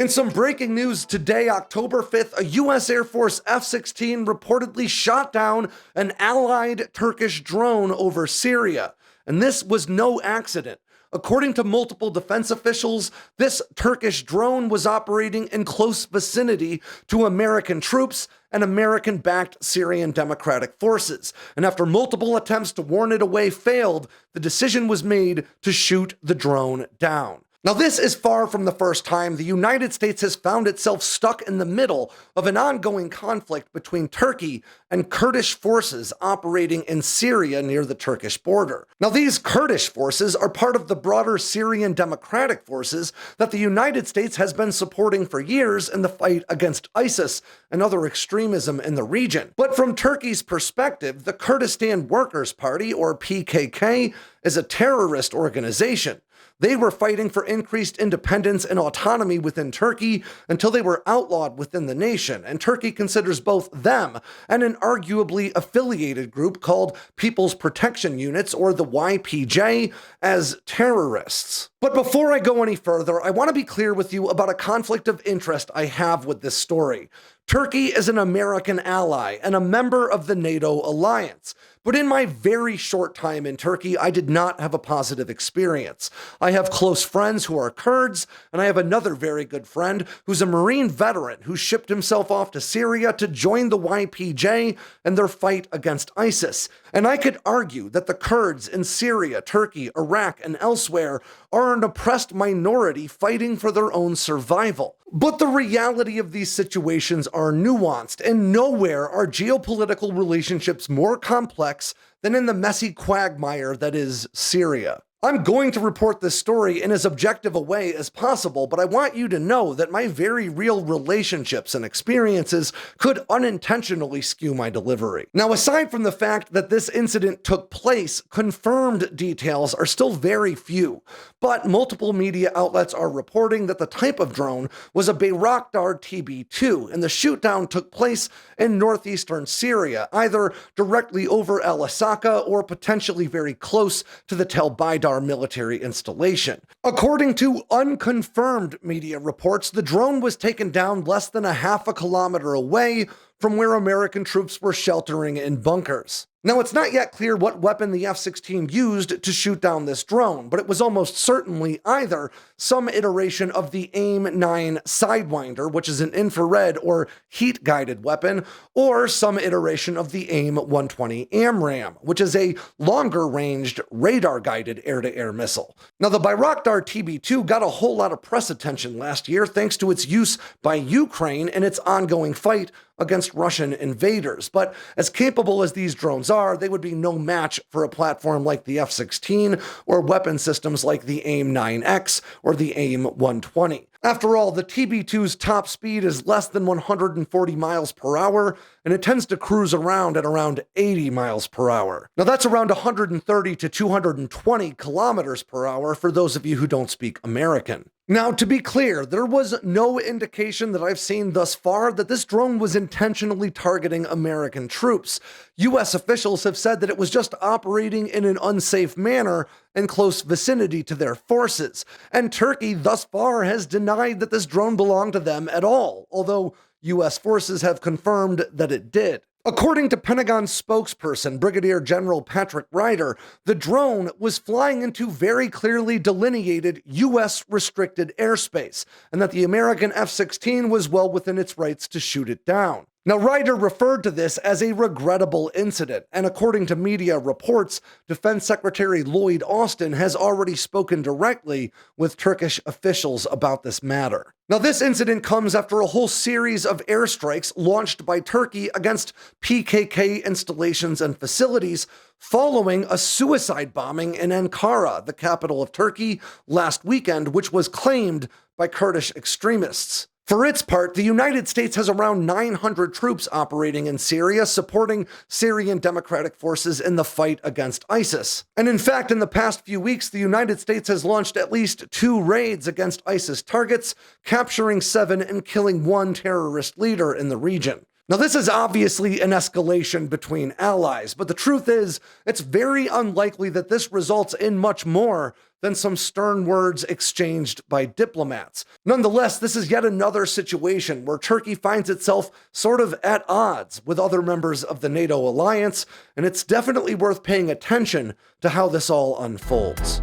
In some breaking news today, October 5th, a U.S. Air Force F-16 reportedly shot down an allied Turkish drone over Syria. And this was no accident. According to multiple defense officials, this Turkish drone was operating in close vicinity to American troops and American-backed Syrian Democratic Forces. And after multiple attempts to warn it away failed, the decision was made to shoot the drone down. Now, this is far from the first time the United States has found itself stuck in the middle of an ongoing conflict between Turkey and Kurdish forces operating in Syria near the Turkish border. Now, these Kurdish forces are part of the broader Syrian Democratic Forces that the United States has been supporting for years in the fight against ISIS and other extremism in the region. But from Turkey's perspective, the Kurdistan Workers' Party, or PKK, is a terrorist organization. They were fighting for increased independence and autonomy within Turkey until they were outlawed within the nation, and Turkey considers both them and an arguably affiliated group called People's Protection Units, or the YPJ, as terrorists. But before I go any further, I want to be clear with you about a conflict of interest I have with this story. Turkey is an American ally and a member of the NATO alliance. But in my very short time in Turkey, I did not have a positive experience. I have close friends who are Kurds, and I have another very good friend who's a Marine veteran who shipped himself off to Syria to join the YPJ and their fight against ISIS. And I could argue that the Kurds in Syria, Turkey, Iraq, and elsewhere are an oppressed minority fighting for their own survival. But the reality of these situations are nuanced, and nowhere are geopolitical relationships more complex than in the messy quagmire that is Syria. I'm going to report this story in as objective a way as possible, but I want you to know that my very real relationships and experiences could unintentionally skew my delivery. Now, aside from the fact that this incident took place, confirmed details are still very few, but multiple media outlets are reporting that the type of drone was a Bayraktar TB2, and the shootdown took place in northeastern Syria, either directly over Al-Asaka or potentially very close to the Tel Baidar military installation. According to unconfirmed media reports, the drone was taken down less than a half a kilometer away from where American troops were sheltering in bunkers. Now, it's not yet clear what weapon the F-16 used to shoot down this drone, but it was almost certainly either some iteration of the AIM-9 Sidewinder, which is an infrared or heat-guided weapon, or some iteration of the AIM-120 AMRAAM, which is a longer-ranged radar-guided air-to-air missile. Now, the Bayraktar TB2 got a whole lot of press attention last year thanks to its use by Ukraine in its ongoing fight against Russian invaders. But as capable as these drones are, they would be no match for a platform like the F-16 or weapon systems like the AIM-9X or the AIM-120. After all, the TB2's top speed is less than 140 miles per hour, and it tends to cruise around at around 80 miles per hour. Now, that's around 130 to 220 kilometers per hour for those of you who don't speak American. Now, to be clear, there was no indication that I've seen thus far that this drone was intentionally targeting American troops. U.S. officials have said that it was just operating in an unsafe manner in close vicinity to their forces, and Turkey thus far has denied that this drone belonged to them at all, although U.S. forces have confirmed that it did. According to Pentagon spokesperson Brigadier General Patrick Ryder, the drone was flying into very clearly delineated U.S. restricted airspace, and that the American F-16 was well within its rights to shoot it down. Now, Ryder referred to this as a regrettable incident, and according to media reports, Defense Secretary Lloyd Austin has already spoken directly with Turkish officials about this matter. Now, this incident comes after a whole series of airstrikes launched by Turkey against PKK installations and facilities following a suicide bombing in Ankara, the capital of Turkey, last weekend, which was claimed by Kurdish extremists. For its part, the United States has around 900 troops operating in Syria, supporting Syrian Democratic Forces in the fight against ISIS. And in fact, in the past few weeks, the United States has launched at least 2 raids against ISIS targets, capturing 7 and killing 1 terrorist leader in the region. Now, this is obviously an escalation between allies, but the truth is, it's very unlikely that this results in much more than some stern words exchanged by diplomats. Nonetheless, this is yet another situation where Turkey finds itself sort of at odds with other members of the NATO alliance, and it's definitely worth paying attention to how this all unfolds.